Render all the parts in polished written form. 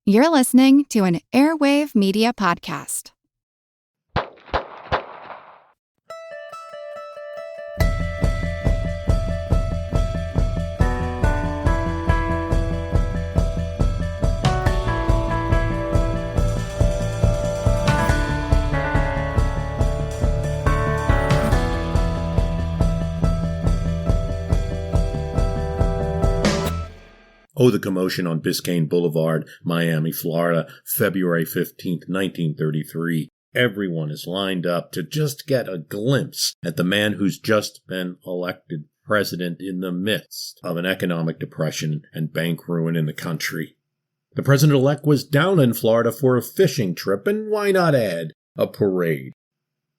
You're listening to an Airwave Media Podcast. Oh, the commotion on Biscayne Boulevard, Miami, Florida, February 15th, 1933. Everyone is lined up to just get a glimpse at the man who's just been elected president in the midst of an economic depression and bank ruin in the country. The president-elect was down in Florida for a fishing trip, and why not add a parade?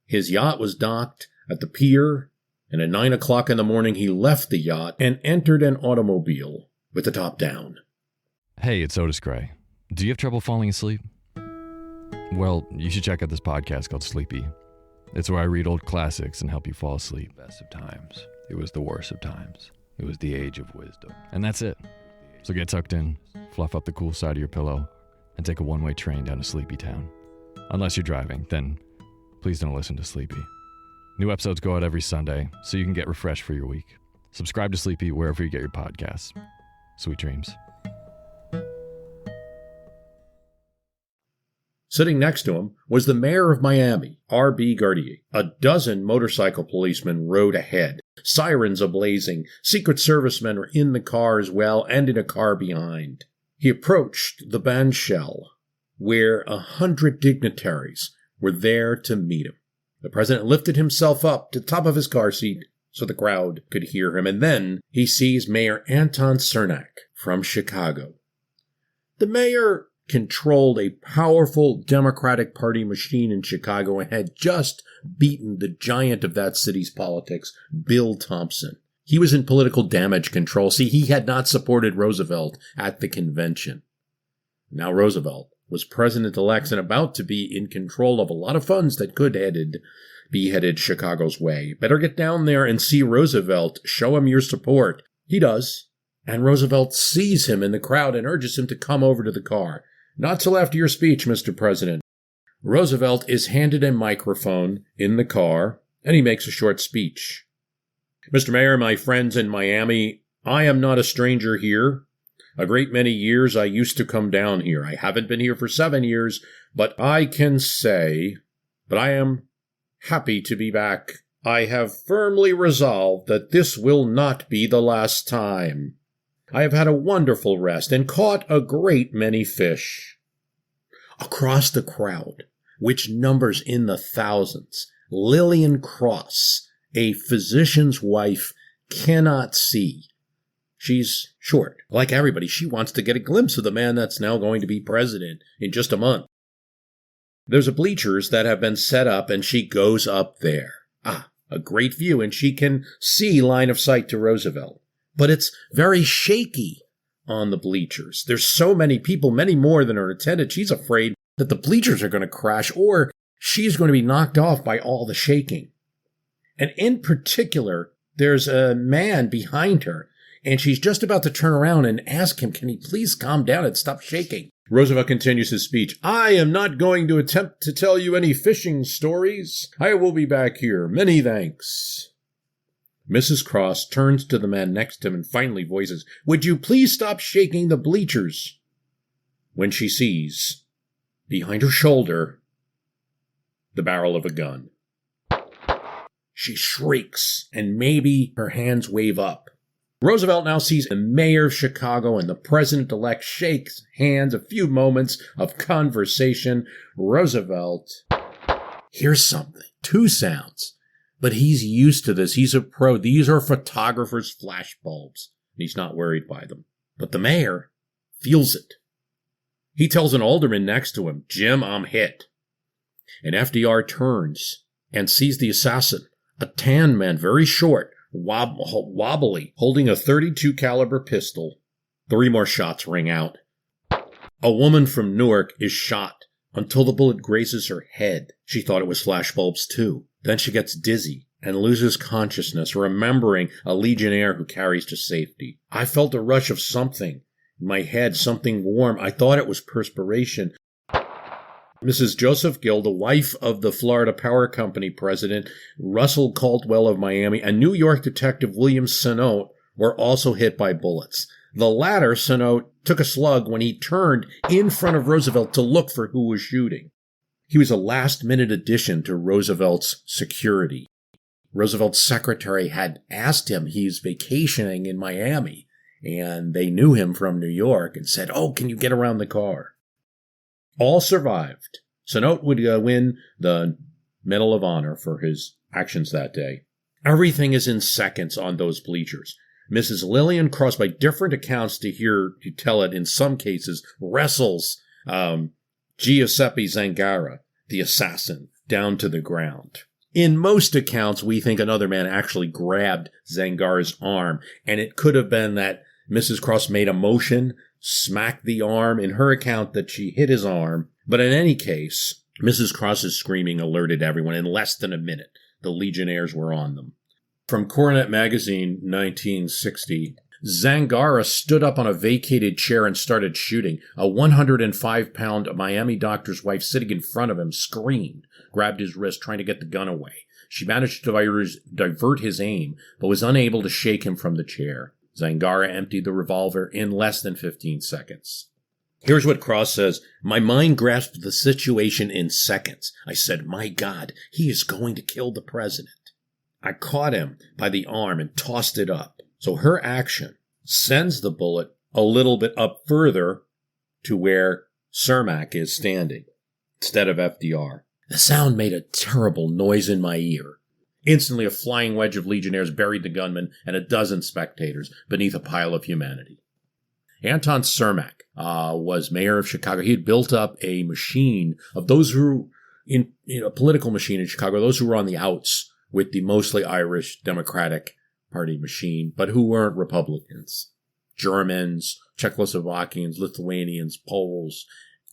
His yacht was docked at the pier, and at 9 o'clock in the morning he left the yacht and entered an automobile with the top down. Hey, it's Otis Gray. Do you have trouble falling asleep? Well, you should check out this podcast called Sleepy. It's where I read old classics and help you fall asleep. Best of times. It was the worst of times. It was the age of wisdom. And that's it. So get tucked in, fluff up the cool side of your pillow, and take a one-way train down to Sleepy Town. Unless you're driving, then please don't listen to Sleepy. New episodes go out every Sunday, so you can get refreshed for your week. Subscribe to Sleepy wherever you get your podcasts. Sweet dreams. Sitting next to him was the mayor of Miami, R.B. Gardier. A dozen motorcycle policemen rode ahead, sirens ablazing. Secret Service men were in the car as well, and in a car behind. He approached the bandshell, where 100 dignitaries were there to meet him. The president lifted himself up to the top of his car seat so the crowd could hear him, and then he sees Mayor Anton Cernak from Chicago. The mayor controlled a powerful Democratic Party machine in Chicago and had just beaten the giant of that city's politics, Bill Thompson. He was in political damage control. See, he had not supported Roosevelt at the convention. Now Roosevelt was president-elect and about to be in control of a lot of funds that could be headed Chicago's way. Better get down there and see Roosevelt. Show him your support. He does. And Roosevelt sees him in the crowd and urges him to come over to the car. Not till after your speech, Mr. President. Roosevelt is handed a microphone in the car, and he makes a short speech. Mr. Mayor, my friends in Miami, I am not a stranger here. A great many years I used to come down here. I haven't been here for 7 years, but I can say that I am happy to be back. I have firmly resolved that this will not be the last time. I have had a wonderful rest and caught a great many fish. Across the crowd, which numbers in the thousands, Lillian Cross, a physician's wife, cannot see. She's short. Like everybody, she wants to get a glimpse of the man that's now going to be president in just a month. There's a bleachers that have been set up, and she goes up there. A great view, and she can see line of sight to Roosevelt. But it's very shaky on the bleachers. There's so many people, many more than are attended. She's afraid that the bleachers are going to crash, or she's going to be knocked off by all the shaking. And in particular, there's a man behind her, and she's just about to turn around and ask him, can he please calm down and stop shaking? Roosevelt continues his speech. I am not going to attempt to tell you any fishing stories. I will be back here. Many thanks. Mrs. Cross turns to the man next to him and finally voices, would you please stop shaking the bleachers? When she sees, behind her shoulder, the barrel of a gun. She shrieks, and maybe her hands wave up. Roosevelt now sees the mayor of Chicago and the president-elect shakes hands, a few moments of conversation. Roosevelt hears something, 2 sounds, but he's used to this. He's a pro. These are photographers' flashbulbs, and he's not worried by them. But the mayor feels it. He tells an alderman next to him, Jim, I'm hit. And FDR turns and sees the assassin, a tan man, very short, wobbly, holding a .32 caliber pistol. 3 more shots ring out. A woman from Newark is shot until the bullet grazes her head. She thought it was flashbulbs too. Then she gets dizzy and loses consciousness, remembering a legionnaire who carries to safety. I felt a rush of something In my head, something warm. I thought it was perspiration. Mrs. Joseph Gill, the wife of the Florida Power Company president, Russell Caldwell of Miami, and New York detective William Senote were also hit by bullets. The latter, Senote, took a slug when he turned in front of Roosevelt to look for who was shooting. He was a last-minute addition to Roosevelt's security. Roosevelt's secretary had asked him, he's vacationing in Miami, and they knew him from New York and said, "Oh, can you get around the car?" All survived. Senote would win the Medal of Honor for his actions that day. Everything is in seconds on those bleachers. Mrs. Lillian Cross, by different accounts to tell it in some cases, wrestles Giuseppe Zangara, the assassin, down to the ground. In most accounts, we think another man actually grabbed Zangara's arm, and it could have been that Mrs. Cross made a motion, smacked the arm, in her account that she hit his arm. But in any case, Mrs. Cross's screaming alerted everyone. In less than a minute, the Legionnaires were on them. From Coronet Magazine, 1960, Zangara stood up on a vacated chair and started shooting. A 105-pound Miami doctor's wife sitting in front of him screamed, grabbed his wrist, trying to get the gun away. She managed to divert his aim, but was unable to shake him from the chair. Zangara emptied the revolver in less than 15 seconds. Here's what Cross says. "My mind grasped the situation in seconds. I said, 'My God, he is going to kill the president.' I caught him by the arm and tossed it up." So her action sends the bullet a little bit up further to where Cermak is standing instead of FDR. The sound made a terrible noise in my ear. Instantly, a flying wedge of Legionnaires buried the gunman and a dozen spectators beneath a pile of humanity. Anton Cermak was mayor of Chicago. He had built up a machine of those who, in a political machine in Chicago, those who were on the outs with the mostly Irish Democratic Party machine, but who weren't Republicans. Germans, Czechoslovakians, Lithuanians, Poles,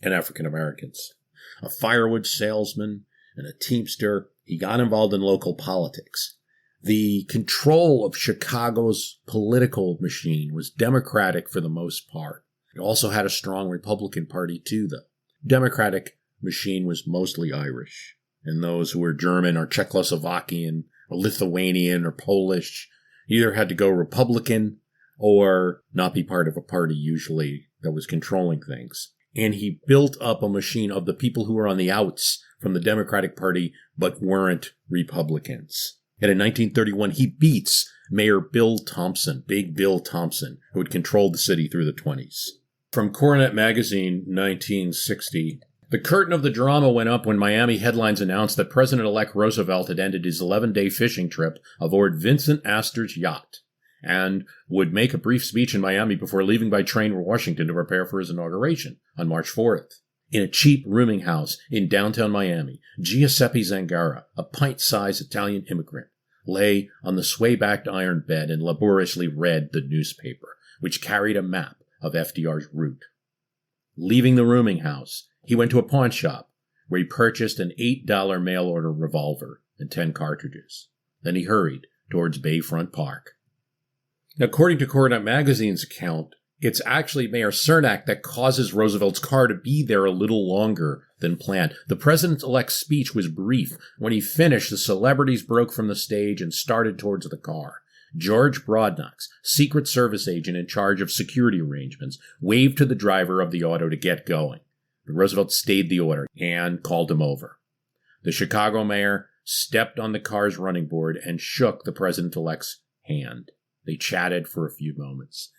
and African Americans. A firewood salesman and a teamster. He got involved in local politics. The control of Chicago's political machine was Democratic for the most part. It also had a strong Republican Party too, though. Democratic machine was mostly Irish, and those who were German or Czechoslovakian or Lithuanian or Polish either had to go Republican or not be part of a party usually that was controlling things. And he built up a machine of the people who were on the outs from the Democratic Party but weren't Republicans. And in 1931, he beats Mayor Bill Thompson, Big Bill Thompson, who had controlled the city through the 20s. From Coronet Magazine, 1960, the curtain of the drama went up when Miami headlines announced that President-elect Roosevelt had ended his 11-day fishing trip aboard Vincent Astor's yacht and would make a brief speech in Miami before leaving by train for Washington to prepare for his inauguration on March 4th. In a cheap rooming house in downtown Miami, Giuseppe Zangara, a pint-sized Italian immigrant, lay on the sway-backed iron bed and laboriously read the newspaper, which carried a map of FDR's route. Leaving the rooming house, he went to a pawn shop where he purchased an $8 mail-order revolver and 10 cartridges. Then he hurried towards Bayfront Park. Now, according to Coronet Magazine's account, it's actually Mayor Cermak that causes Roosevelt's car to be there a little longer than planned. The president-elect's speech was brief. When he finished, the celebrities broke from the stage and started towards the car. George Broadnox, Secret Service agent in charge of security arrangements, waved to the driver of the auto to get going. But Roosevelt stayed the order and called him over. The Chicago mayor stepped on the car's running board and shook the president-elect's hand. They chatted for a few moments.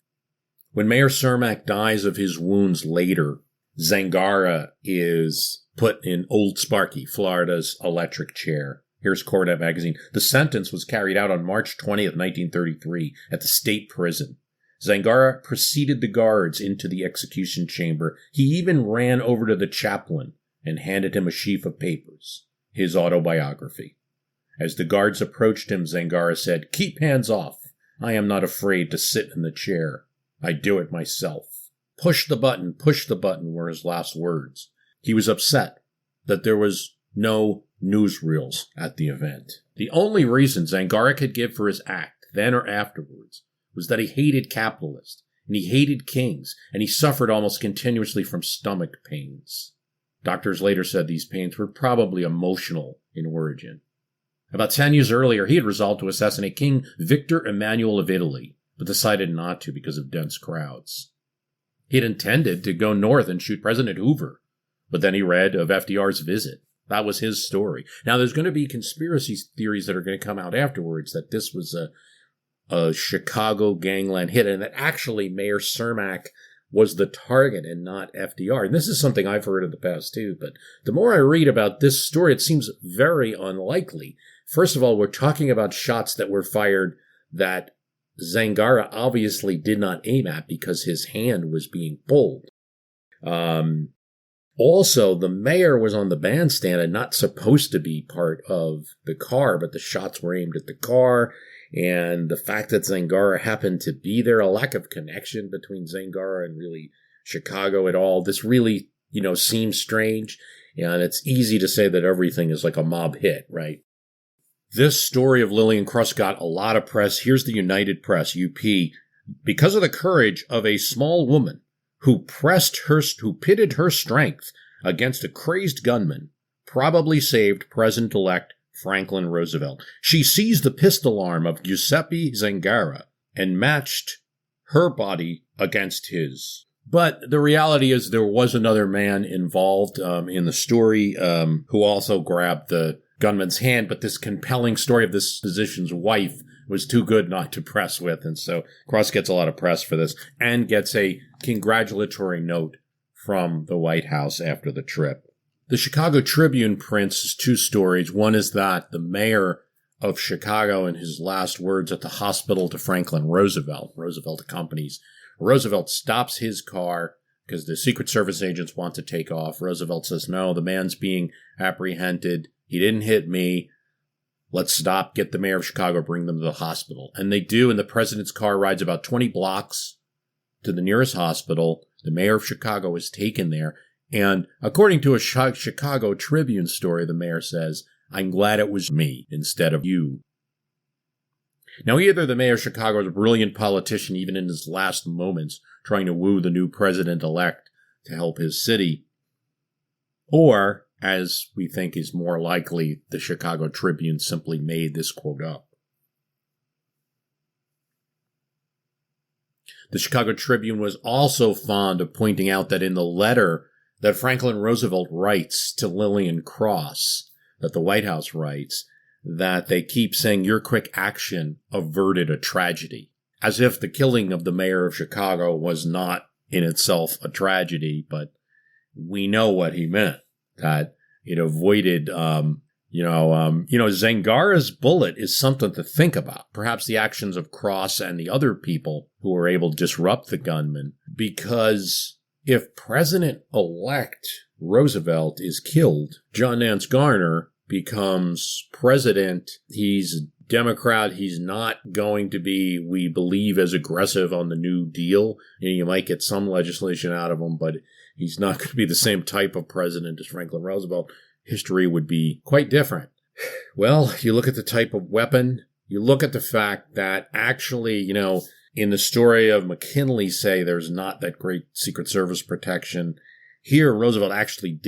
When Mayor Cermak dies of his wounds later, Zangara is put in Old Sparky, Florida's electric chair. Here's Coronet Magazine. The sentence was carried out on March 20th, 1933, at the state prison. Zangara preceded the guards into the execution chamber. He even ran over to the chaplain and handed him a sheaf of papers, his autobiography. As the guards approached him, Zangara said, "Keep hands off. I am not afraid to sit in the chair. I do it myself." Push the button, were his last words. He was upset that there was no newsreels at the event. The only reason Zangara could give for his act, then or afterwards, was that he hated capitalists and he hated kings, and he suffered almost continuously from stomach pains. Doctors later said these pains were probably emotional in origin. About 10 years earlier, he had resolved to assassinate King Victor Emmanuel of Italy, but decided not to because of dense crowds. He had intended to go north and shoot President Hoover, but then he read of FDR's visit. That was his story. Now, there's going to be conspiracy theories that are going to come out afterwards that this was a Chicago gangland hit, and that actually Mayor Cermak was the target and not FDR. And this is something I've heard in the past too, but the more I read about this story, it seems very unlikely. First of all, we're talking about shots that were fired that Zangara obviously did not aim at because his hand was being pulled. Also, the mayor was on the bandstand and not supposed to be part of the car, but the shots were aimed at the car. And the fact that Zangara happened to be there, a lack of connection between Zangara and really Chicago at all, this really, seems strange. And it's easy to say that everything is like a mob hit, right? This story of Lillian Cross got a lot of press. Here's the United Press, UP. Because of the courage of a small woman who pitted her strength against a crazed gunman, probably saved President-elect Franklin Roosevelt. She seized the pistol arm of Giuseppe Zangara and matched her body against his. But the reality is there was another man involved in the story who also grabbed the gunman's hand, but this compelling story of this physician's wife was too good not to press with, and so Cross gets a lot of press for this and gets a congratulatory note from the White House after the trip. The Chicago Tribune prints two stories. One is that the mayor of Chicago, in his last words at the hospital to Franklin Roosevelt accompanies. Roosevelt stops his car because the Secret Service agents want to take off. Roosevelt says, no, the man's being apprehended. He didn't hit me. Let's stop, get the mayor of Chicago, bring them to the hospital. And they do, and the president's car rides about 20 blocks to the nearest hospital. The mayor of Chicago is taken there. And according to a Chicago Tribune story, the mayor says, I'm glad it was me instead of you. Now, either the mayor of Chicago is a brilliant politician, even in his last moments, trying to woo the new president-elect to help his city, or, as we think is more likely, the Chicago Tribune simply made this quote up. The Chicago Tribune was also fond of pointing out that in the letter that Franklin Roosevelt writes to Lillian Cross, that the White House writes, that they keep saying your quick action averted a tragedy, as if the killing of the mayor of Chicago was not in itself a tragedy, but we know what he meant, that it avoided, Zangara's bullet is something to think about. Perhaps the actions of Cross and the other people who were able to disrupt the gunman, because if President-elect Roosevelt is killed, John Nance Garner becomes president. He's a Democrat. He's not going to be, we believe, as aggressive on the New Deal. You might get some legislation out of him, but he's not going to be the same type of president as Franklin Roosevelt. History would be quite different. Well, you look at the type of weapon. You look at the fact that actually, in the story of McKinley, say there's not that great Secret Service protection. Here, Roosevelt actually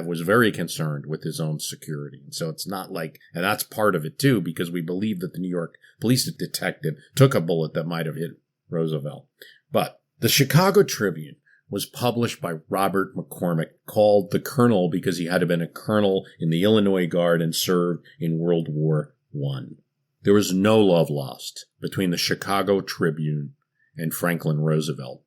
was very concerned with his own security. And so it's not like, and that's part of it too, because we believe that the New York police detective took a bullet that might have hit Roosevelt. But the Chicago Tribune was published by Robert McCormick, called the Colonel because he had been a colonel in the Illinois Guard and served in World War I. There was no love lost between the Chicago Tribune and Franklin Roosevelt.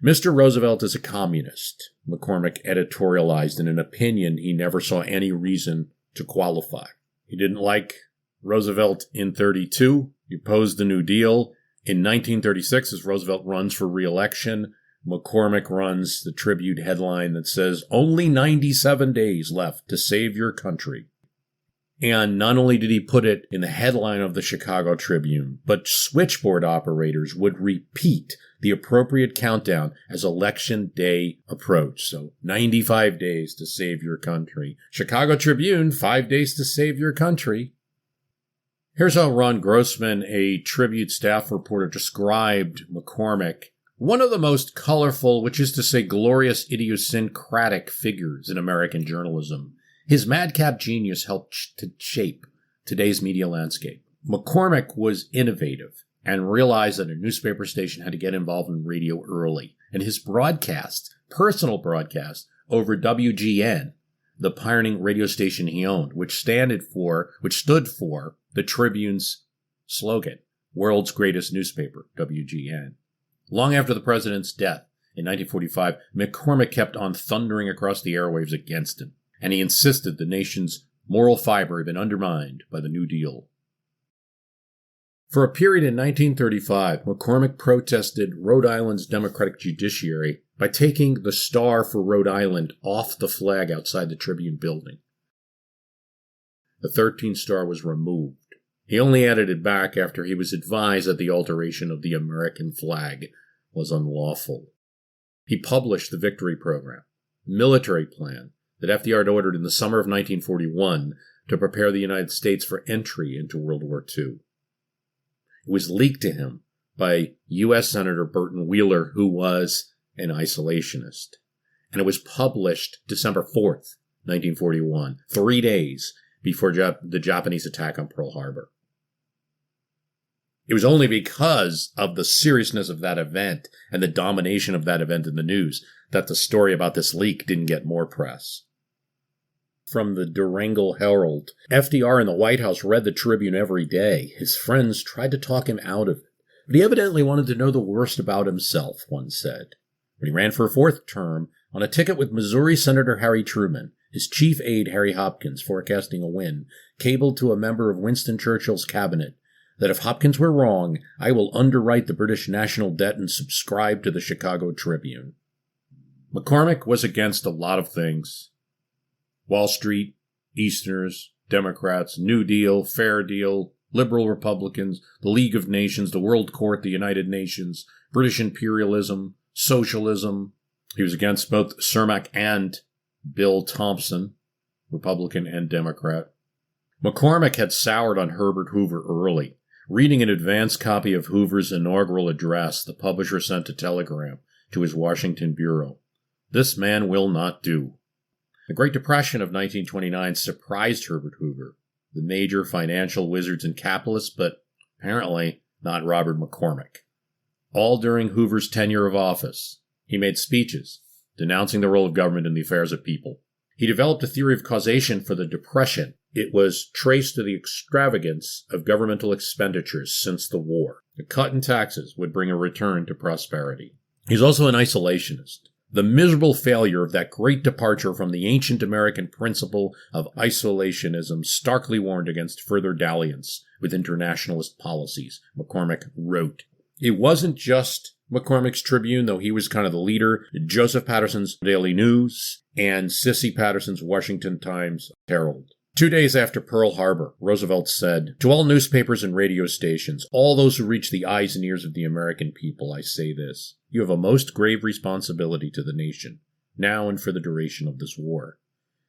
Mr. Roosevelt is a communist, McCormick editorialized in an opinion he never saw any reason to qualify. He didn't like Roosevelt in 1932. He opposed the New Deal. In 1936, as Roosevelt runs for re-election, McCormick runs the Tribune headline that says, only 97 days left to save your country. And not only did he put it in the headline of the Chicago Tribune, but switchboard operators would repeat the appropriate countdown as election day approached. So 95 days to save your country. Chicago Tribune, 5 days to save your country. Here's how Ron Grossman, a Tribune staff reporter, described McCormick one of the most colorful, which is to say glorious idiosyncratic figures in American journalism. His madcap genius helped to shape today's media landscape. McCormick was innovative and realized that a newspaper station had to get involved in radio early. And his broadcast, personal broadcast, over WGN, the pioneering radio station he owned, which stood for the Tribune's slogan, World's Greatest Newspaper, WGN. Long after the president's death in 1945, McCormick kept on thundering across the airwaves against him, and he insisted the nation's moral fiber had been undermined by the New Deal. For a period in 1935, McCormick protested Rhode Island's Democratic judiciary by taking the star for Rhode Island off the flag outside the Tribune building. The 13th star was removed. He only added it back after he was advised that the alteration of the American flag was unlawful. He published the Victory Program, military plan that FDR had ordered in the summer of 1941 to prepare the United States for entry into World War II. It was leaked to him by U.S. Senator Burton Wheeler, who was an isolationist. And it was published December 4th, 1941, 3 days before the Japanese attack on Pearl Harbor. It was only because of the seriousness of that event and the domination of that event in the news that the story about this leak didn't get more press. From the Durango Herald, FDR in the White House read the Tribune every day. His friends tried to talk him out of it, but he evidently wanted to know the worst about himself, one said. When he ran for a fourth term, on a ticket with Missouri Senator Harry Truman, his chief aide Harry Hopkins, forecasting a win, cabled to a member of Winston Churchill's cabinet that if Hopkins were wrong, I will underwrite the British national debt and subscribe to the Chicago Tribune. McCormick was against a lot of things. Wall Street, Easterners, Democrats, New Deal, Fair Deal, liberal Republicans, the League of Nations, the World Court, the United Nations, British imperialism, socialism. He was against both Cermak and Bill Thompson, Republican and Democrat. McCormick had soured on Herbert Hoover early. Reading an advance copy of Hoover's inaugural address, the publisher sent a telegram to his Washington bureau. This man will not do. The Great Depression of 1929 surprised Herbert Hoover, the major financial wizards and capitalists, but apparently not Robert McCormick. All during Hoover's tenure of office, he made speeches denouncing the role of government in the affairs of people. He developed a theory of causation for the Depression. It was traced to the extravagance of governmental expenditures since the war. A cut in taxes would bring a return to prosperity. He's also an isolationist. The miserable failure of that great departure from the ancient American principle of isolationism starkly warned against further dalliance with internationalist policies, McCormick wrote. It wasn't just McCormick's Tribune, though he was kind of the leader, Joseph Patterson's Daily News, and Sissy Patterson's Washington Times Herald. 2 days after Pearl Harbor, Roosevelt said, "To all newspapers and radio stations, all those who reach the eyes and ears of the American people, I say this. You have a most grave responsibility to the nation, now and for the duration of this war.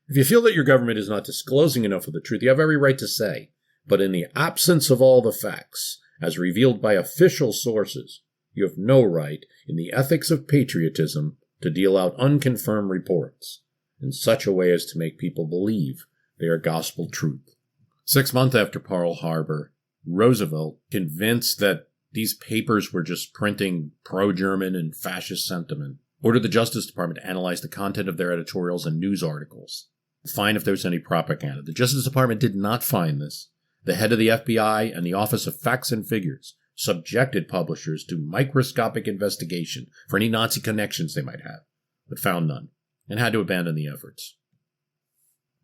If you feel that your government is not disclosing enough of the truth, you have every right to say, but in the absence of all the facts, as revealed by official sources, you have no right, in the ethics of patriotism, to deal out unconfirmed reports in such a way as to make people believe they are gospel truth." 6 months after Pearl Harbor, Roosevelt, convinced that these papers were just printing pro-German and fascist sentiment, ordered the Justice Department to analyze the content of their editorials and news articles, find if there was any propaganda. The Justice Department did not find this. The head of the FBI and the Office of Facts and Figures subjected publishers to microscopic investigation for any Nazi connections they might have, but found none, and had to abandon the efforts.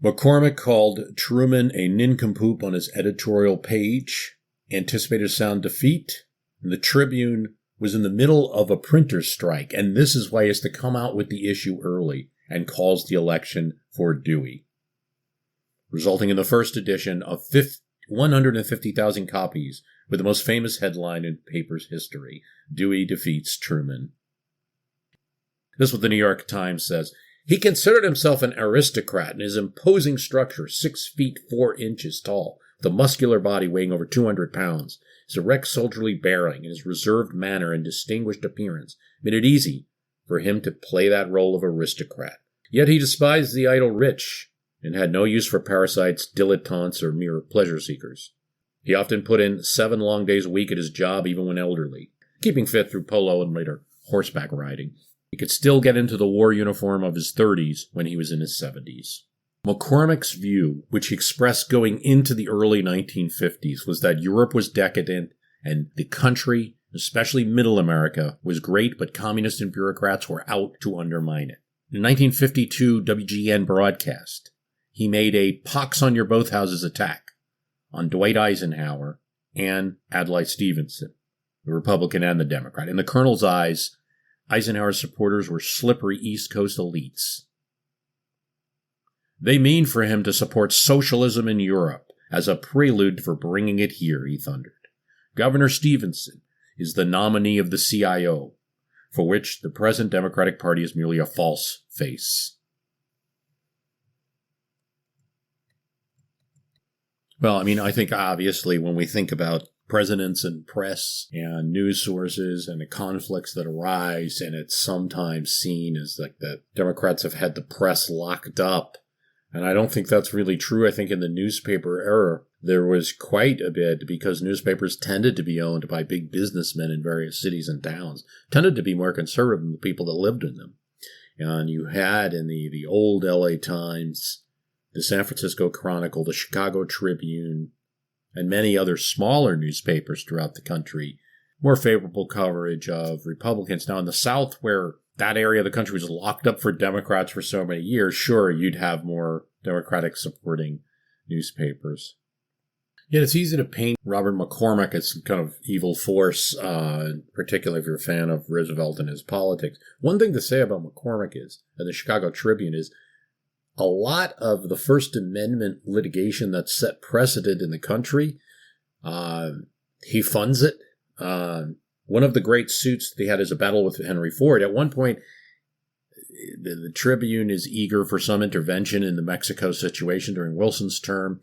McCormick called Truman a nincompoop on his editorial page, anticipated a sound defeat, and the Tribune was in the middle of a printer's strike, and this is why he has to come out with the issue early and calls the election for Dewey, resulting in the first edition of 150,000 copies with the most famous headline in the paper's history, "Dewey defeats Truman." This is what the New York Times says. He considered himself an aristocrat in his imposing structure, 6 feet 4 inches tall, with a muscular body weighing over 200 pounds. His erect soldierly bearing and his reserved manner and distinguished appearance made it easy for him to play that role of aristocrat. Yet he despised the idle rich and had no use for parasites, dilettantes, or mere pleasure seekers. He often put in 7 long days a week at his job, even when elderly, keeping fit through polo and later horseback riding. He could still get into the war uniform of his 30s when he was in his 70s. McCormick's view, which he expressed going into the early 1950s, was that Europe was decadent and the country, especially Middle America, was great, but communists and bureaucrats were out to undermine it. In 1952 WGN broadcast, he made a pox on your both houses attack on Dwight Eisenhower and Adlai Stevenson, the Republican and the Democrat. In the colonel's eyes, Eisenhower's supporters were slippery East Coast elites. They mean for him to support socialism in Europe as a prelude for bringing it here, he thundered. Governor Stevenson is the nominee of the CIO, for which the present Democratic Party is merely a false face. Well, I think obviously when we think about presidents and press and news sources and the conflicts that arise, and it's sometimes seen as like the Democrats have had the press locked up. And I don't think that's really true. I think in the newspaper era, there was quite a bit because newspapers tended to be owned by big businessmen in various cities and towns, tended to be more conservative than the people that lived in them. And you had in the old LA Times, the San Francisco Chronicle, the Chicago Tribune, and many other smaller newspapers throughout the country, more favorable coverage of Republicans. Now in the South, where that area of the country was locked up for Democrats for so many years, sure, you'd have more Democratic supporting newspapers. Yet it's easy to paint Robert McCormick as some kind of evil force, particularly if you're a fan of Roosevelt and his politics. One thing to say about McCormick is, and the Chicago Tribune, is a lot of the First Amendment litigation that set precedent in the country, he funds it. One of the great suits that he had is a battle with Henry Ford. At one point, the Tribune is eager for some intervention in the Mexico situation during Wilson's term.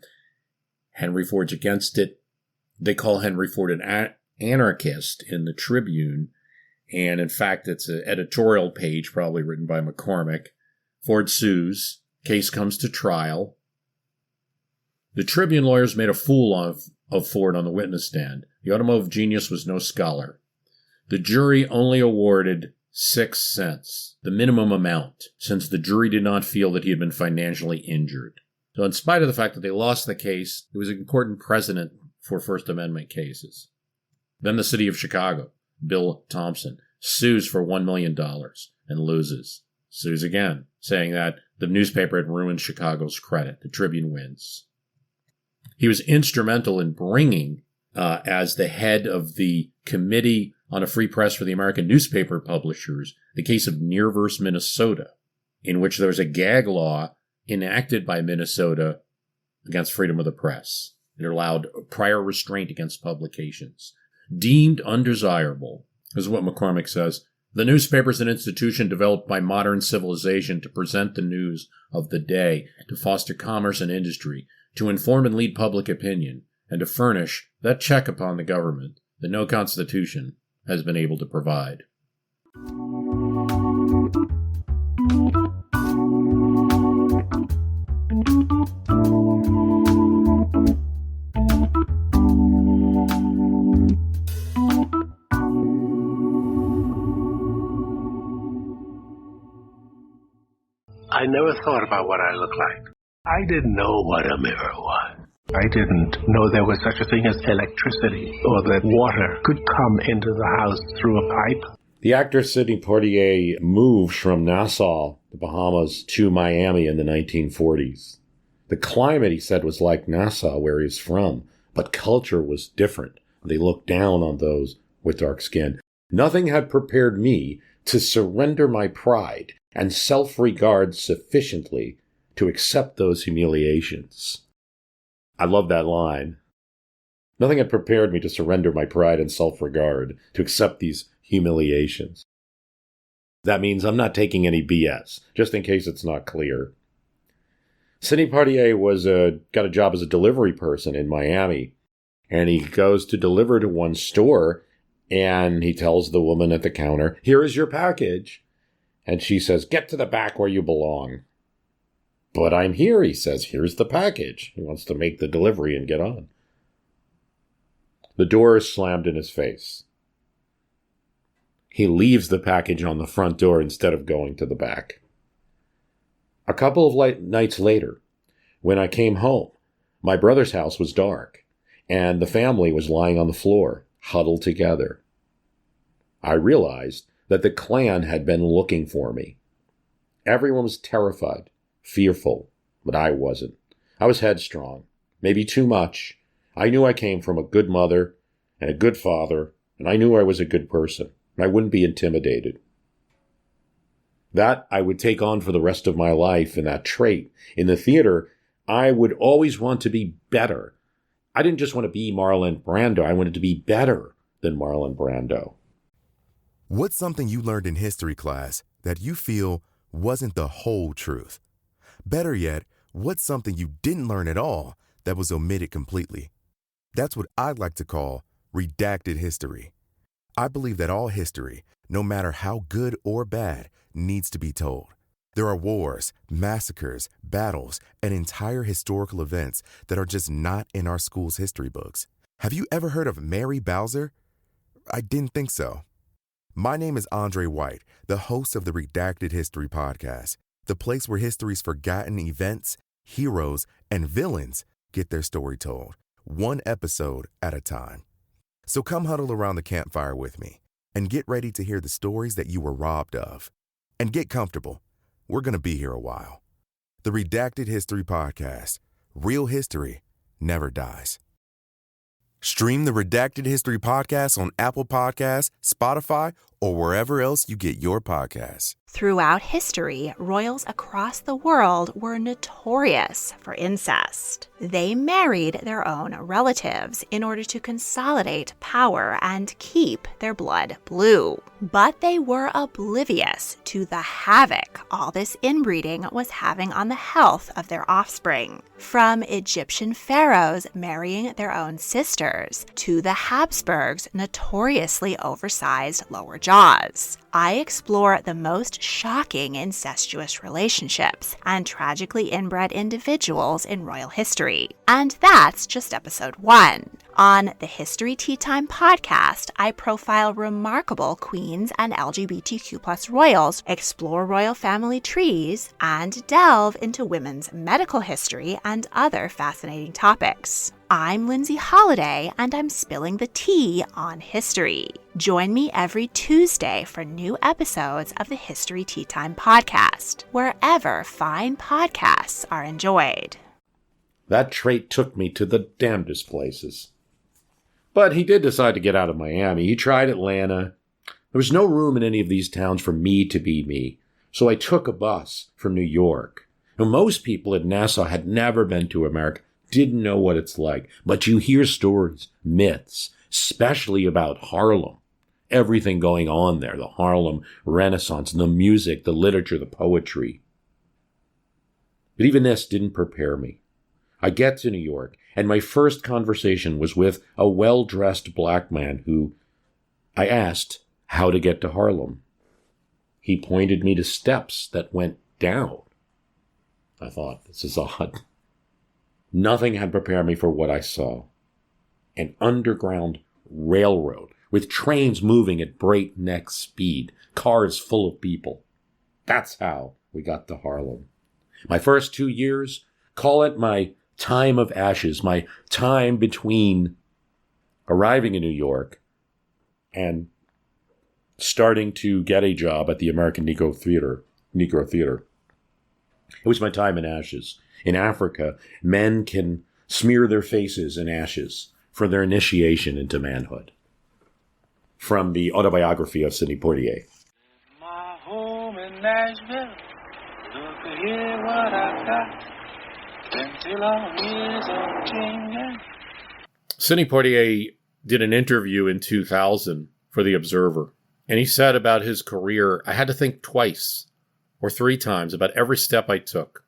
Henry Ford's against it. They call Henry Ford an anarchist in the Tribune. And in fact, it's an editorial page probably written by McCormick. Ford sues. Case comes to trial. The Tribune lawyers made a fool of Ford on the witness stand. The automotive genius was no scholar. The jury only awarded 6 cents, the minimum amount, since the jury did not feel that he had been financially injured. So in spite of the fact that they lost the case, it was an important precedent for First Amendment cases. Then the city of Chicago, Bill Thompson, sues for $1 million and loses. Sues again, saying that the newspaper had ruined Chicago's credit. The Tribune wins. He was instrumental in bringing, as the head of the Committee on a Free Press for the American Newspaper Publishers, the case of Near v. Minnesota, in which there was a gag law enacted by Minnesota against freedom of the press. It allowed prior restraint against publications. Deemed undesirable, is what McCormick says, the newspaper is an institution developed by modern civilization to present the news of the day, to foster commerce and industry, to inform and lead public opinion, and to furnish that check upon the government that no constitution has been able to provide. I never thought about what I looked like. I didn't know what a mirror was. I didn't know there was such a thing as electricity, or that water could come into the house through a pipe. The actor Sidney Poitier moved from Nassau, the Bahamas, to Miami in the 1940s. The climate, he said, was like Nassau, where he's from, but culture was different. They looked down on those with dark skin. Nothing had prepared me to surrender my pride and self-regard sufficiently to accept those humiliations. I love that line. Nothing had prepared me to surrender my pride and self-regard to accept these humiliations. That means I'm not taking any BS, just in case it's not clear. Sidney Poitier got a job as a delivery person in Miami, And he goes to deliver to one store, and he tells the woman at the counter, "Here is your package." And she says, "Get to the back where you belong." "But I'm here," he says. "Here's the package." He wants to make the delivery and get on. The door is slammed in his face. He leaves the package on the front door instead of going to the back. A couple of nights later, when I came home, my brother's house was dark, and the family was lying on the floor, huddled together. I realized that the Klan had been looking for me. Everyone was terrified, fearful, but I wasn't. I was headstrong, maybe too much. I knew I came from a good mother and a good father, and I knew I was a good person. I wouldn't be intimidated. That I would take on for the rest of my life, and that trait. In the theater, I would always want to be better. I didn't just want to be Marlon Brando. I wanted to be better than Marlon Brando. What's something you learned in history class that you feel wasn't the whole truth? Better yet, what's something you didn't learn at all that was omitted completely? That's what I'd like to call redacted history. I believe that all history, no matter how good or bad, needs to be told. There are wars, massacres, battles, and entire historical events that are just not in our school's history books. Have you ever heard of Mary Bowser? I didn't think so. My name is Andre White, the host of the Redacted History Podcast, the place where history's forgotten events, heroes, and villains get their story told, one episode at a time. So come huddle around the campfire with me and get ready to hear the stories that you were robbed of. And get comfortable. We're going to be here a while. The Redacted History Podcast. Real history never dies. Stream the Redacted History Podcast on Apple Podcasts, Spotify, or wherever else you get your podcasts. Throughout history, royals across the world were notorious for incest. They married their own relatives in order to consolidate power and keep their blood blue. But they were oblivious to the havoc all this inbreeding was having on the health of their offspring. From Egyptian pharaohs marrying their own sisters to the Habsburgs' notoriously oversized lower jaws, I explore the most shocking incestuous relationships and tragically inbred individuals in royal history. And that's just episode 1. On the History Tea Time podcast, I profile remarkable queens and LGBTQ+ royals, explore royal family trees, and delve into women's medical history and other fascinating topics. I'm Lindsay Holiday, and I'm spilling the tea on history. Join me every Tuesday for new episodes of the History Tea Time podcast, wherever fine podcasts are enjoyed. That trait took me to the damnedest places. But he did decide to get out of Miami. He tried Atlanta. There was no room in any of these towns for me to be me, so I took a bus from New York. Now, most people in Nassau had never been to America, didn't know what it's like. But you hear stories, myths, especially about Harlem. Everything going on there, the Harlem Renaissance, the music, the literature, the poetry. But even this didn't prepare me. I get to New York, and my first conversation was with a well-dressed black man who I asked how to get to Harlem. He pointed me to steps that went down. I thought, this is odd. Nothing had prepared me for what I saw. An underground railroad with trains moving at breakneck speed, cars full of people. That's how we got to Harlem. My first 2 years, call it my time of ashes, my time between arriving in New York and starting to get a job at the American Negro Theater. It was my time in ashes. In Africa, men can smear their faces in ashes for their initiation into manhood. From the autobiography of Sidney Poitier. My home in Nashville, look here what I got, until our years are changing. Sidney Poitier did an interview in 2000 for The Observer, and he said about his career, I had to think twice or 3 times about every step I took.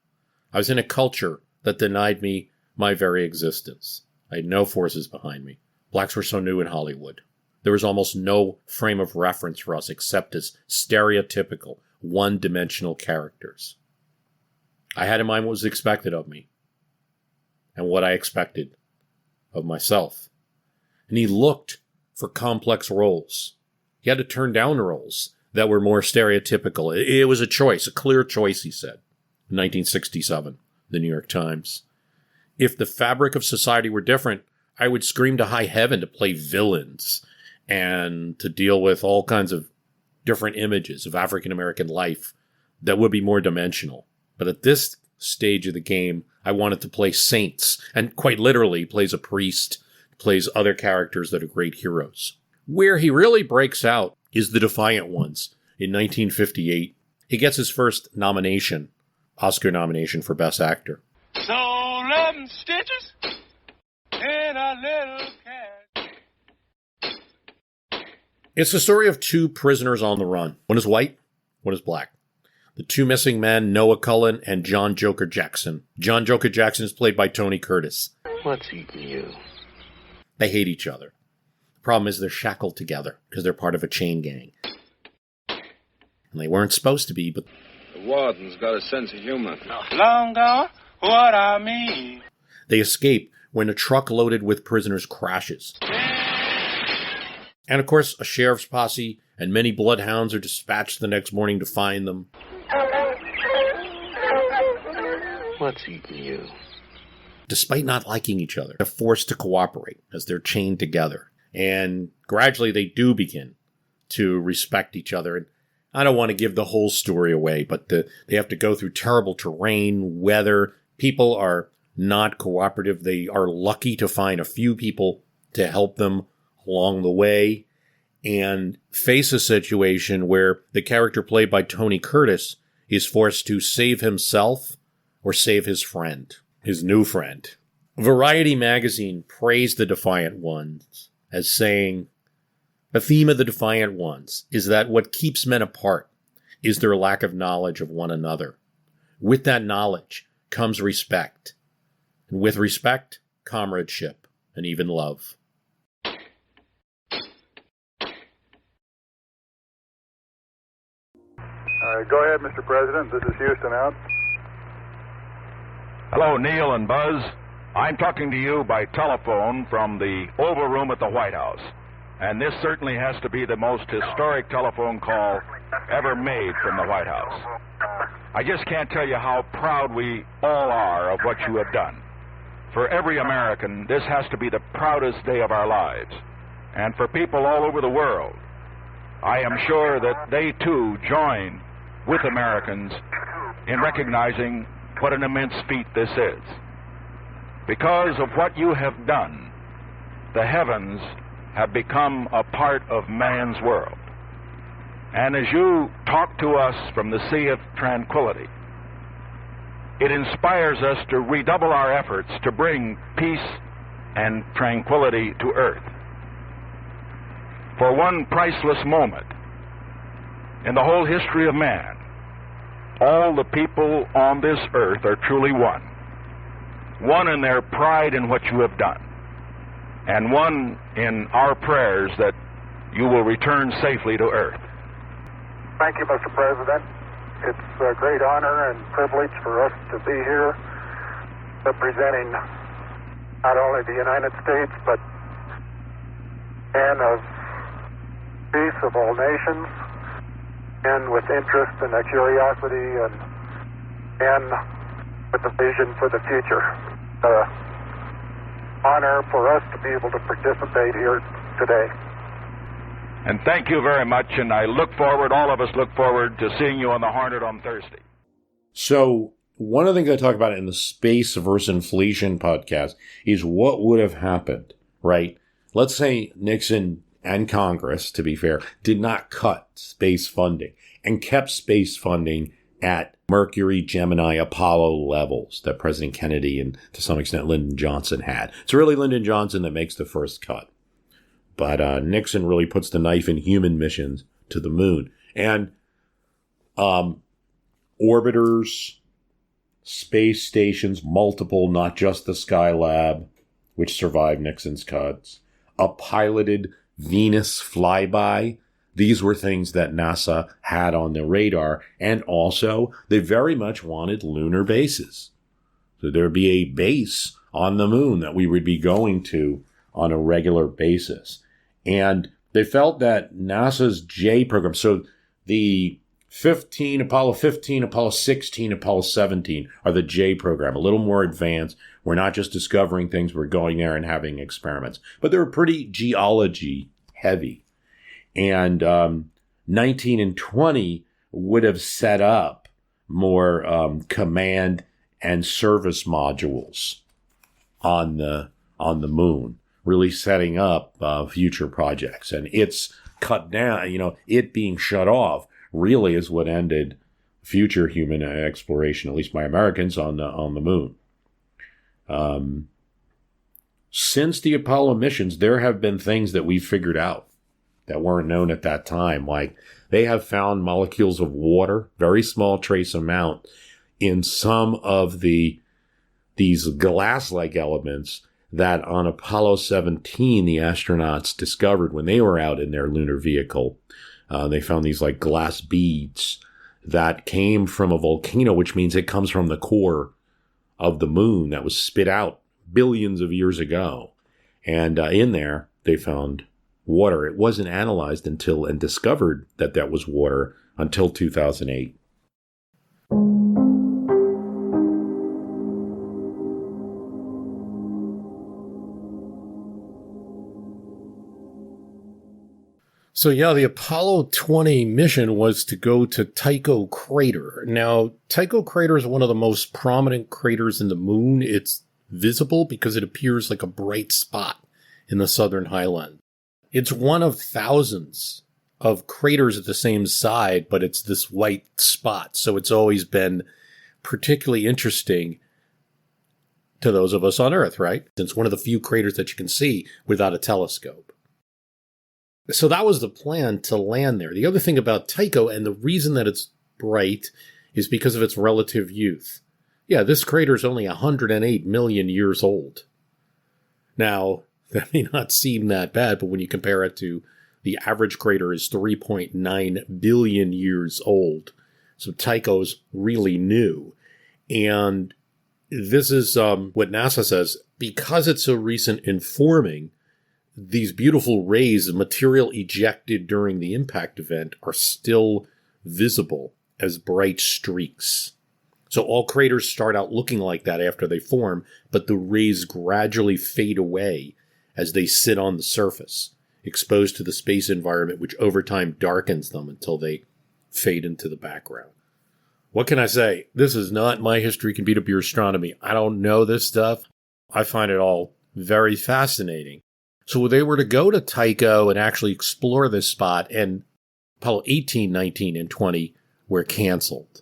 I was in a culture that denied me my very existence. I had no forces behind me. Blacks were so new in Hollywood. There was almost no frame of reference for us except as stereotypical, one-dimensional characters. I had in mind what was expected of me and what I expected of myself. And he looked for complex roles. He had to turn down roles that were more stereotypical. It was a choice, a clear choice, he said, in 1967, the New York Times. If the fabric of society were different, I would scream to high heaven to play villains and to deal with all kinds of different images of African-American life that would be more dimensional. But at this stage of the game, I wanted to play saints, and quite literally plays a priest, plays other characters that are great heroes. Where he really breaks out is The Defiant Ones in 1958. He gets his first nomination, Oscar nomination for Best Actor. So 11 stitches in a little cat. It's the story of two prisoners on the run. One is white, one is black. The two missing men, Noah Cullen and John Joker Jackson. John Joker Jackson is played by Tony Curtis. What's eating you? They hate each other. The problem is they're shackled together because they're part of a chain gang. And they weren't supposed to be, but the warden's got a sense of humor. Long gone, what I mean. They escape when a truck loaded with prisoners crashes. And of course, a sheriff's posse and many bloodhounds are dispatched the next morning to find them. What's eating you? Despite not liking each other, they're forced to cooperate as they're chained together. And gradually they do begin to respect each other. And I don't want to give the whole story away, but they have to go through terrible terrain, weather. People are not cooperative. They are lucky to find a few people to help them along the way and face a situation where the character played by Tony Curtis is forced to save himself or save his friend, his new friend. Variety magazine praised The Defiant Ones as saying, the theme of The Defiant Ones is that what keeps men apart is their lack of knowledge of one another. With that knowledge comes respect. And with respect, comradeship, and even love. Go ahead, Mr. President. This is Houston out. Hello, Neil and Buzz. I'm talking to you by telephone from the Oval Room at the White House. And this certainly has to be the most historic telephone call ever made from the White House. I just can't tell you how proud we all are of what you have done. For every American, this has to be the proudest day of our lives. And for people all over the world, I am sure that they too join with Americans in recognizing what an immense feat this is. Because of what you have done, the heavens have become a part of man's world. And as you talk to us from the Sea of Tranquility, it inspires us to redouble our efforts to bring peace and tranquility to Earth. For one priceless moment in the whole history of man, all the people on this earth are truly one. One in their pride in what you have done, and one in our prayers that you will return safely to Earth. Thank you, Mr. President. It's a great honor and privilege for us to be here representing not only the United States, but men of peace of all nations, and with interest and a curiosity and with a vision for the future. Honor for us to be able to participate here today. And thank you very much, and I look forward, all of us look forward to seeing you on the Hornet on Thursday. So, one of the things I talk about in the Space versus Inflation podcast is what would have happened, right? Let's say Nixon and Congress, to be fair, did not cut space funding and kept space funding at Mercury, Gemini, Apollo levels that President Kennedy and to some extent Lyndon Johnson had. It's really Lyndon Johnson that makes the first cut. But Nixon really puts the knife in human missions to the moon. And orbiters, space stations, multiple, not just the Skylab, which survived Nixon's cuts, a piloted Venus flyby. These were things that NASA had on their radar, and also they very much wanted lunar bases. So there'd be a base on the moon that we would be going to on a regular basis. And they felt that NASA's J program, so the Apollo 15, Apollo 16, Apollo 17 are the J program, a little more advanced. We're not just discovering things, we're going there and having experiments. But they were pretty geology heavy. And 19 and 20 would have set up more command and service modules on the moon, really setting up future projects. And it's cut down, it being shut off really is what ended future human exploration, at least by Americans, on the moon. Since the Apollo missions, there have been things that we've figured out that weren't known at that time. Like they have found molecules of water, very small trace amount, in some of these glass-like elements that on Apollo 17 the astronauts discovered when they were out in their lunar vehicle. They found these like glass beads that came from a volcano, which means it comes from the core of the moon that was spit out billions of years ago. And in there, they found water. It wasn't analyzed and discovered that was water until 2008. So yeah, the Apollo 20 mission was to go to Tycho crater. Now, Tycho crater is one of the most prominent craters in the moon. It's visible because it appears like a bright spot in the southern highland. It's one of thousands of craters at the same side, but it's this white spot. So it's always been particularly interesting to those of us on Earth, right? It's one of the few craters that you can see without a telescope. So that was the plan, to land there. The other thing about Tycho, and the reason that it's bright, is because of its relative youth. Yeah, this crater is only 108 million years old. Now, that may not seem that bad, but when you compare it to the average crater is 3.9 billion years old. So Tycho's really new. And this is what NASA says, because it's so recent in forming, these beautiful rays of material ejected during the impact event are still visible as bright streaks. So all craters start out looking like that after they form, but the rays gradually fade away as they sit on the surface, exposed to the space environment, which over time darkens them until they fade into the background. What can I say? This is not my history can beat up your astronomy. I don't know this stuff. I find it all very fascinating. So they were to go to Tycho and actually explore this spot, and Apollo 18, 19, and 20 were canceled.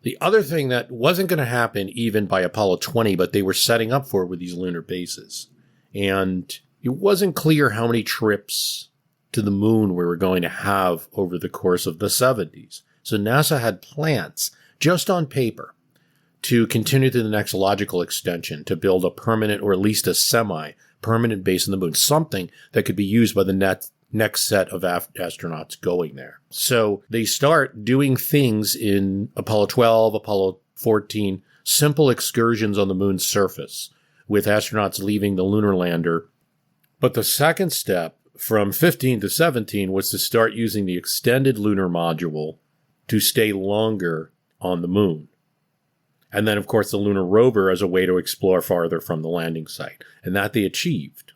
The other thing that wasn't going to happen even by Apollo 20, but they were setting up for were these lunar bases. And it wasn't clear how many trips to the moon we were going to have over the course of the 70s. So NASA had plans, just on paper, to continue to the next logical extension, to build a permanent or at least a semi-permanent base on the moon, something that could be used by the next set of astronauts going there. So they start doing things in Apollo 12, Apollo 14, simple excursions on the moon's surface, with astronauts leaving the lunar lander. But the second step, from 15 to 17, was to start using the extended lunar module to stay longer on the moon. And then, of course, the lunar rover as a way to explore farther from the landing site. And that they achieved.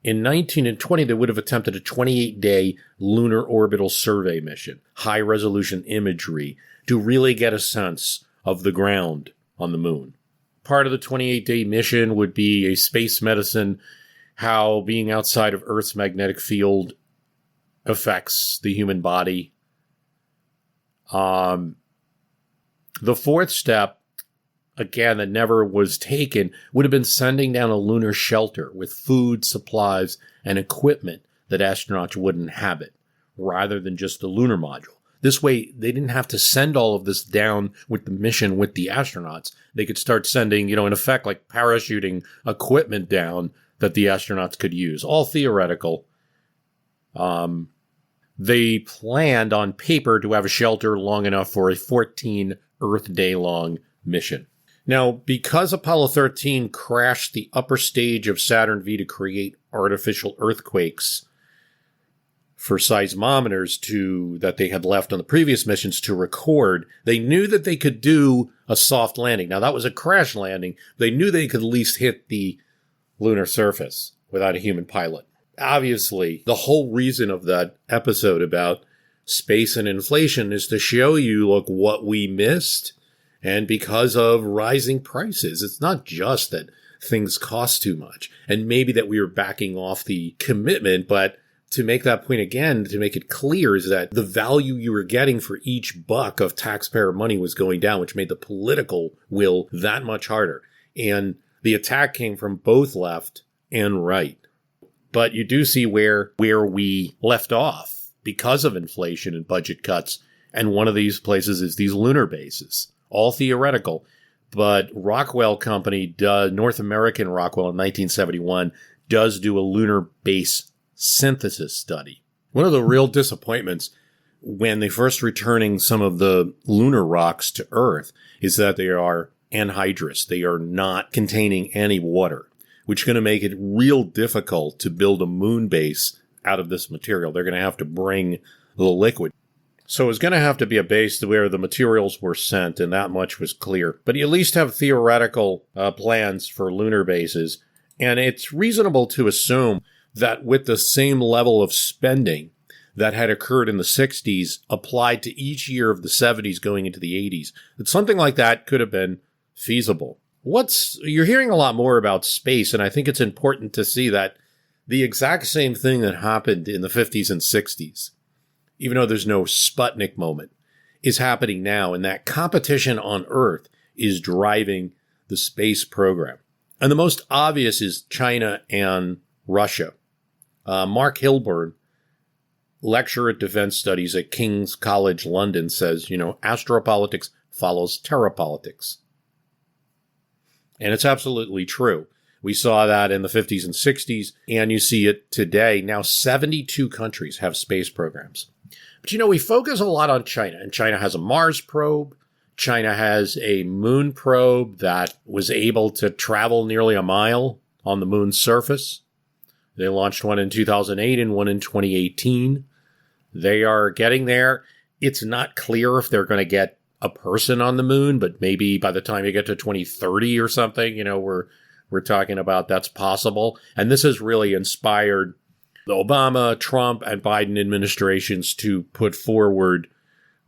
In 19 and 20, they would have attempted a 28-day lunar orbital survey mission, high-resolution imagery, to really get a sense of the ground on the moon. Part of the 28-day mission would be a space medicine, how being outside of Earth's magnetic field affects the human body. The fourth step, again, that never was taken, would have been sending down a lunar shelter with food, supplies, and equipment that astronauts would inhabit, rather than just the lunar module. This way, they didn't have to send all of this down with the mission with the astronauts. They could start sending, in effect, like parachuting equipment down that the astronauts could use. All theoretical. They planned on paper to have a shelter long enough for a 14 Earth day long mission. Now, because Apollo 13 crashed the upper stage of Saturn V to create artificial earthquakes for seismometers that they had left on the previous missions to record, they knew that they could do a soft landing. Now, that was a crash landing. They knew they could at least hit the lunar surface without a human pilot. Obviously, the whole reason of that episode about space and inflation is to show you, look, what we missed. And because of rising prices, it's not just that things cost too much and maybe that we were backing off the commitment, but to make that point again, to make it clear, is that the value you were getting for each buck of taxpayer money was going down, which made the political will that much harder. And the attack came from both left and right. But you do see where we left off because of inflation and budget cuts. And one of these places is these lunar bases, all theoretical. But Rockwell Company, North American Rockwell in 1971, does do a lunar base synthesis study. One of the real disappointments when they first returning some of the lunar rocks to Earth is that they are anhydrous. They are not containing any water, which is going to make it real difficult to build a moon base out of this material. They're going to have to bring the liquid. So it's going to have to be a base where the materials were sent, and that much was clear. But you at least have theoretical plans for lunar bases, and it's reasonable to assume that with the same level of spending that had occurred in the 60s applied to each year of the 70s going into the 80s, that something like that could have been feasible. You're hearing a lot more about space, and I think it's important to see that the exact same thing that happened in the 50s and 60s, even though there's no Sputnik moment, is happening now, and that competition on Earth is driving the space program. And the most obvious is China and Russia. Mark Hilburn, lecturer at defense studies at King's College London, says, astropolitics follows terrapolitics. And it's absolutely true. We saw that in the 50s and 60s, and you see it today. Now 72 countries have space programs. But we focus a lot on China, and China has a Mars probe. China has a moon probe that was able to travel nearly a mile on the moon's surface. They launched one in 2008 and one in 2018. They are getting there. It's not clear if they're going to get a person on the moon, but maybe by the time you get to 2030 or something, we're talking about that's possible. And this has really inspired the Obama, Trump, and Biden administrations to put forward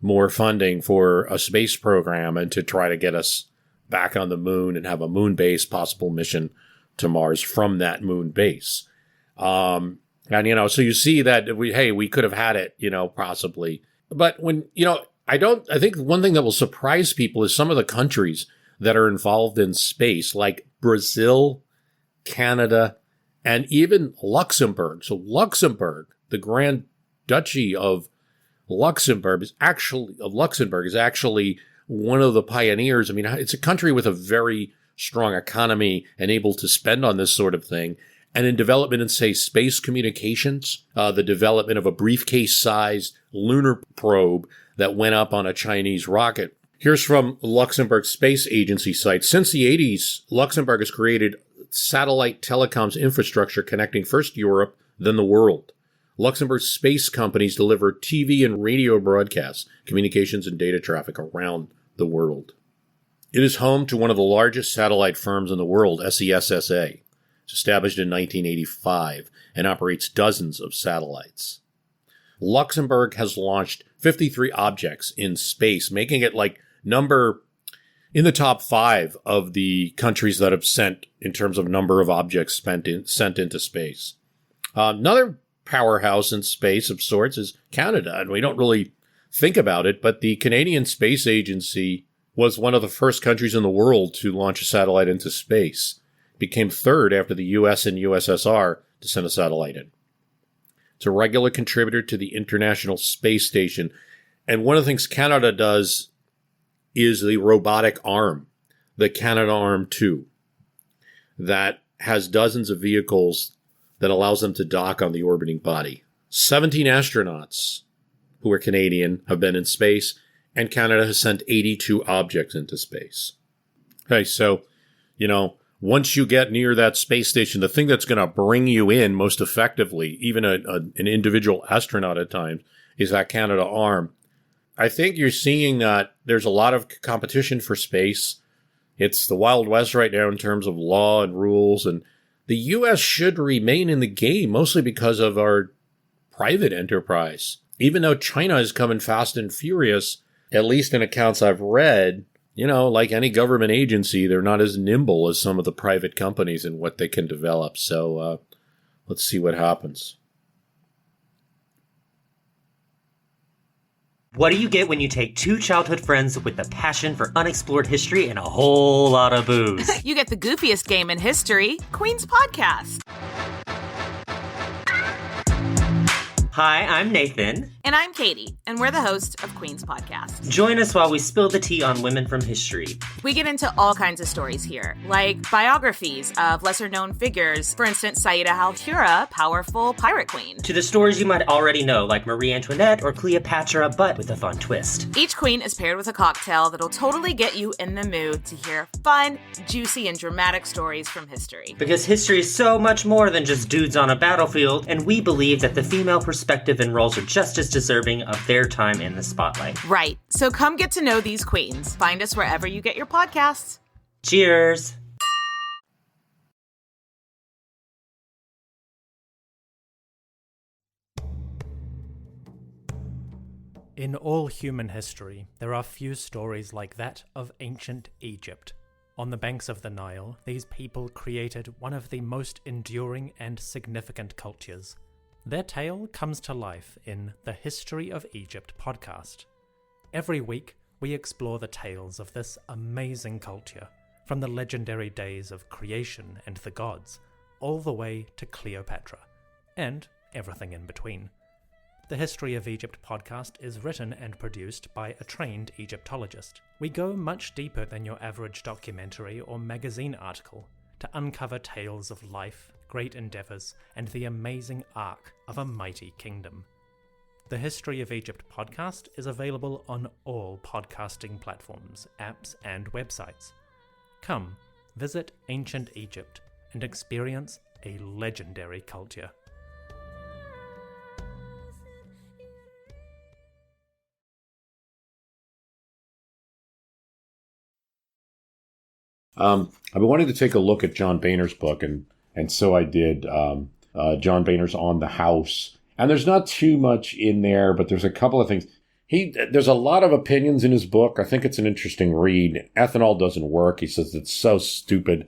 more funding for a space program and to try to get us back on the moon and have a moon base, possible mission to Mars from that moon base. So you see that we could have had it, possibly. But I think one thing that will surprise people is some of the countries that are involved in space, like Brazil, Canada, and even Luxembourg. So Luxembourg, the Grand Duchy of Luxembourg is actually one of the pioneers. I mean, it's a country with a very strong economy and able to spend on this sort of thing. And in development in, say, space communications, the development of a briefcase-sized lunar probe that went up on a Chinese rocket. Here's from Luxembourg Space Agency site. Since the 80s, Luxembourg has created satellite telecoms infrastructure connecting first Europe, then the world. Luxembourg's space companies deliver TV and radio broadcasts, communications and data traffic around the world. It is home to one of the largest satellite firms in the world, SESSA. It's established in 1985 and operates dozens of satellites. Luxembourg has launched 53 objects in space, making it number in the top 5 of the countries that have sent in terms of number of objects sent into space. Another powerhouse in space of sorts is Canada, and we don't really think about it, but the Canadian Space Agency was one of the first countries in the world to launch a satellite into space. It became third after the US and USSR to send a satellite in. It's a regular contributor to the International Space Station. And one of the things Canada does is the robotic arm, the Canadarm2, that has dozens of vehicles that allows them to dock on the orbiting body. 17 astronauts who are Canadian have been in space, and Canada has sent 82 objects into space. Okay, so, once you get near that space station, the thing that's going to bring you in most effectively, even an individual astronaut at times, is that Canadarm. I think you're seeing that there's a lot of competition for space. It's the Wild West right now in terms of law and rules, and the U.S. should remain in the game, mostly because of our private enterprise. Even though China is coming fast and furious, at least in accounts I've read, like any government agency, they're not as nimble as some of the private companies in what they can develop. So let's see what happens. What do you get when you take two childhood friends with a passion for unexplored history and a whole lot of booze? You get the goofiest game in history, Queen's Podcast. Hi, I'm Nathan. And I'm Katie, and we're the hosts of Queen's Podcast. Join us while we spill the tea on women from history. We get into all kinds of stories here, like biographies of lesser-known figures. For instance, Saida Al-Hura, powerful pirate queen. To the stories you might already know, like Marie Antoinette or Cleopatra, but with a fun twist. Each queen is paired with a cocktail that'll totally get you in the mood to hear fun, juicy, and dramatic stories from history. Because history is so much more than just dudes on a battlefield, and we believe that the female perspective and roles are just as deserving of their time in the spotlight. Right. So come get to know these queens. Find us wherever you get your podcasts. Cheers. In all human history, there are few stories like that of ancient Egypt. On the banks of the Nile, these people created one of the most enduring and significant cultures. Their tale comes to life in the History of Egypt podcast. Every week, we explore the tales of this amazing culture, from the legendary days of creation and the gods, all the way to Cleopatra, and everything in between. The History of Egypt podcast is written and produced by a trained Egyptologist. We go much deeper than your average documentary or magazine article to uncover tales of life, great endeavors, and the amazing arc of a mighty kingdom. The History of Egypt podcast is available on all podcasting platforms, apps, and websites. Come, visit ancient Egypt and experience a legendary culture. I've been wanting to take a look at John Boehner's book, and so I did. John Boehner's On the House. And there's not too much in there, but there's a couple of things. There's a lot of opinions in his book. I think it's an interesting read. Ethanol doesn't work. He says it's so stupid,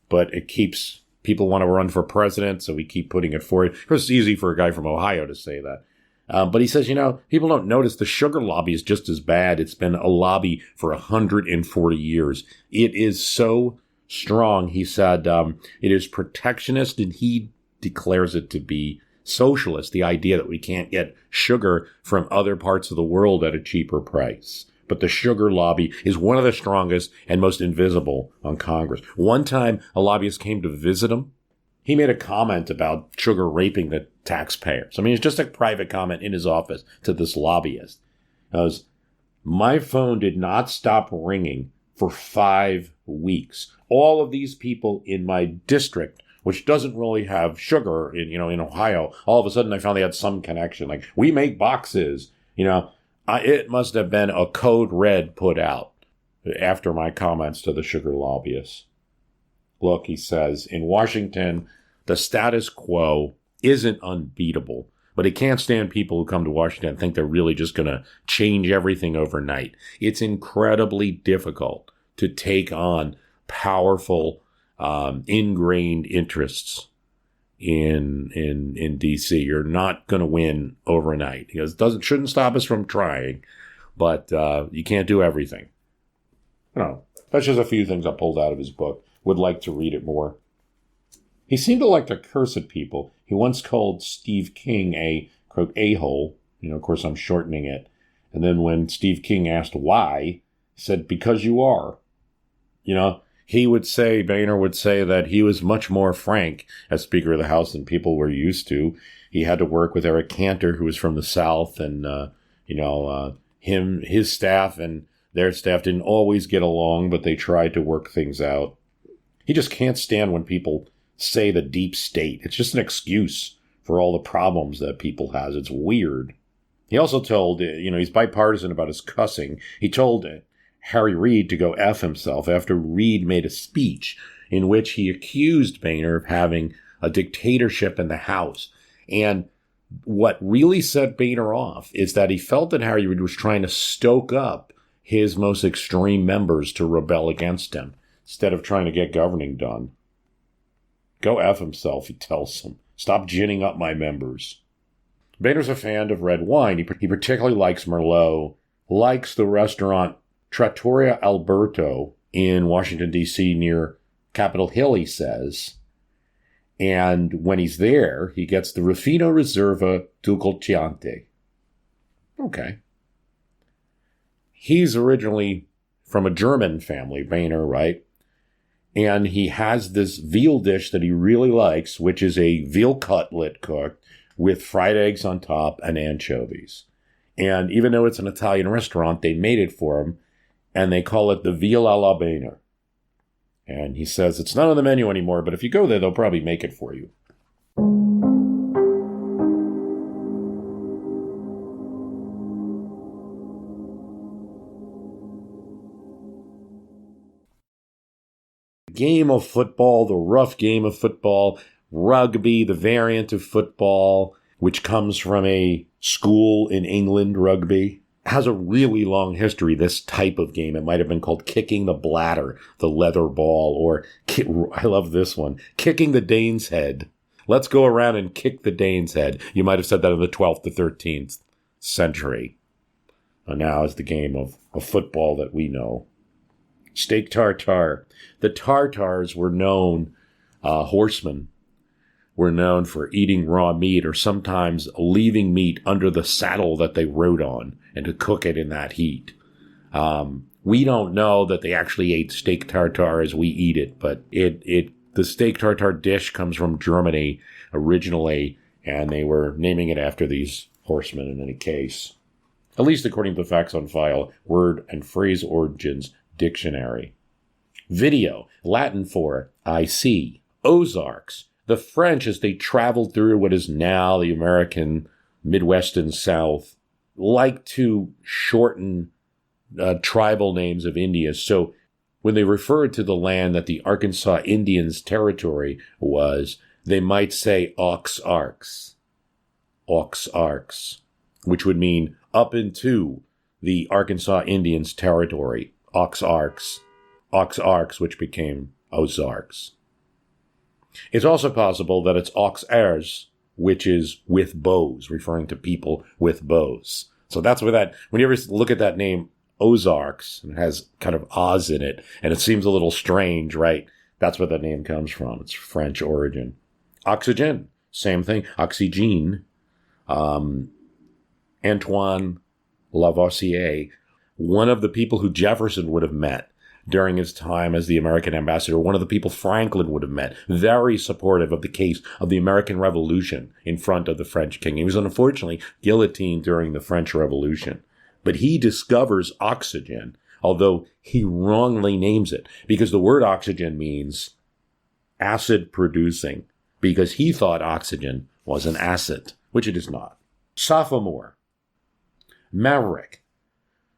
but it keeps people want to run for president, so we keep putting it forward. Of course, it's easy for a guy from Ohio to say that. But he says, people don't notice the sugar lobby is just as bad. It's been a lobby for 140 years. It is so strong. He said it is protectionist, and he declares it to be socialist, the idea that we can't get sugar from other parts of the world at a cheaper price. But the sugar lobby is one of the strongest and most invisible on Congress. One time, a lobbyist came to visit him. He made a comment about sugar raping the taxpayers. I mean, it's just a private comment in his office to this lobbyist. It was, my phone did not stop ringing for 5 weeks. All of these people in my district, which doesn't really have sugar in Ohio, all of a sudden I found they had some connection. Like, we make boxes, it must have been a code red put out after my comments to the sugar lobbyists. Look, he says, in Washington, the status quo isn't unbeatable, but he can't stand people who come to Washington and think they're really just going to change everything overnight. It's incredibly difficult to take on powerful, ingrained interests in D.C. You're not going to win overnight. He goes, shouldn't stop us from trying, but you can't do everything. That's just a few things I pulled out of his book. Would like to read it more. He seemed to like to curse at people. He once called Steve King a, quote, a-hole. Of course, I'm shortening it. And then when Steve King asked why, he said, because you are. Boehner would say that he was much more frank as Speaker of the House than people were used to. He had to work with Eric Cantor, who was from the South, and, his staff and their staff didn't always get along, but they tried to work things out. He just can't stand when people say the deep state. It's just an excuse for all the problems that people has. It's weird. He also told, he's bipartisan about his cussing. He told Harry Reid to go F himself after Reid made a speech in which he accused Boehner of having a dictatorship in the House. And what really set Boehner off is that he felt that Harry Reid was trying to stoke up his most extreme members to rebel against him instead of trying to get governing done. Go F himself, he tells them. Stop ginning up my members. Boehner's a fan of red wine. He particularly likes Merlot, likes the restaurant Trattoria Alberto in Washington, D.C. near Capitol Hill, he says. And when he's there, he gets the Ruffino Reserva Ducal Chianti. Okay. He's originally from a German family, Boehner, right? And he has this veal dish that he really likes, which is a veal cutlet cooked with fried eggs on top and anchovies. And even though it's an Italian restaurant, they made it for him, and they call it the veal à la Boehner. And he says it's not on the menu anymore, but if you go there, they'll probably make it for you. Game of football, the rough game of football, rugby, the variant of football, which comes from a school in England, rugby, has a really long history, this type of game. It might have been called kicking the bladder, the leather ball, or, I love this one, kicking the Dane's head. Let's go around and kick the Dane's head. You might have said that in the 12th to 13th century. And now is the game of football that we know. Steak tartare. The Tartars were known, horsemen, were known for eating raw meat or sometimes leaving meat under the saddle that they rode on and to cook it in that heat. We don't know that they actually ate steak tartare as we eat it, but the steak tartare dish comes from Germany originally, and they were naming it after these horsemen in any case. At least according to the Facts on File, Word and Phrase Origins Dictionary. Video, Latin for I see. Ozarks, the French as they traveled through what is now the American Midwest and South, like to shorten tribal names of India. So when they referred to the land that the Arkansas Indians' territory was, they might say Aux-Arcs, which would mean up into the Arkansas Indians' territory. Aux-Arcs, which became Ozarks. It's also possible that it's Aux-Ars, which is with bows, referring to people with bows. So that's where that, when you ever look at that name, Ozarks, and it has kind of Oz in it, and it seems a little strange, right? That's where that name comes from. It's French origin. Oxygen, same thing. Oxygene. Antoine Lavoisier, one of the people who Jefferson would have met during his time as the American ambassador, one of the people Franklin would have met, very supportive of the case of the American Revolution in front of the French king. He was unfortunately guillotined during the French Revolution. But he discovers oxygen, although he wrongly names it, because the word oxygen means acid producing, because he thought oxygen was an acid, which it is not. Sophomore. Maverick.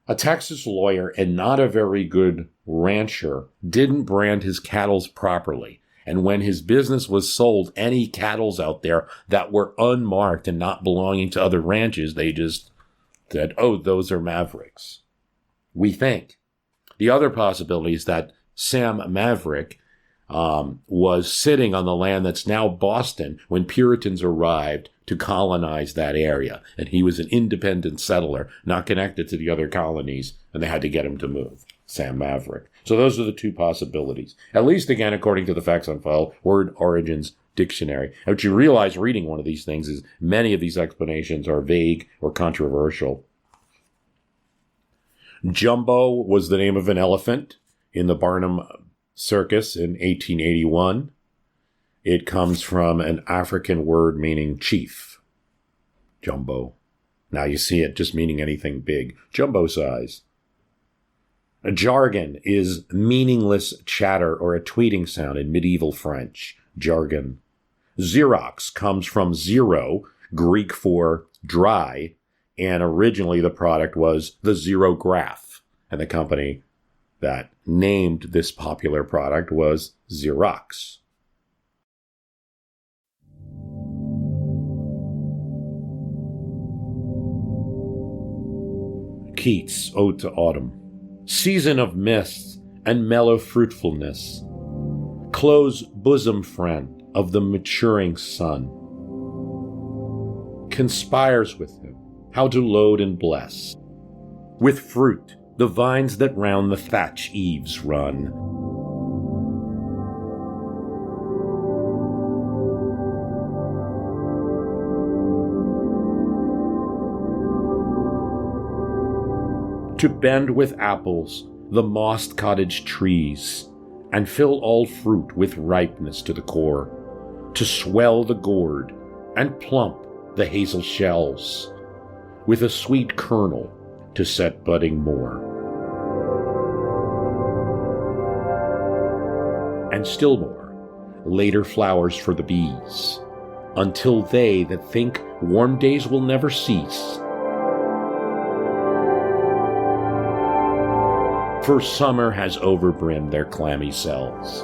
A Texas lawyer and not a very good rancher didn't brand his cattle properly. And when his business was sold, any cattle out there that were unmarked and not belonging to other ranches, they just said, oh, those are Mavericks. We think. The other possibility is that Sam Maverick was sitting on the land that's now Boston when Puritans arrived to colonize that area. And he was an independent settler, not connected to the other colonies, and they had to get him to move. Sam Maverick. So those are the two possibilities. At least, again, according to the Facts on File, Word Origins Dictionary. And what you realize reading one of these things is many of these explanations are vague or controversial. Jumbo was the name of an elephant in the Barnum Circus in 1881. It comes from an African word meaning chief. Jumbo. Now you see it just meaning anything big. Jumbo size. A jargon is meaningless chatter or a tweeting sound in medieval French. Jargon. Xerox comes from zero, Greek for dry, and originally the product was the Xerograph, and the company that named this popular product was Xerox. Keats' Ode to Autumn. Season of mists and mellow fruitfulness, close bosom friend of the maturing sun, conspires with him how to load and bless with fruit the vines that round the thatch eaves run. To bend with apples the mossed cottage trees, and fill all fruit with ripeness to the core, to swell the gourd and plump the hazel shells, with a sweet kernel to set budding more. And still more, later flowers for the bees, until they that think warm days will never cease, for summer has overbrimmed their clammy cells.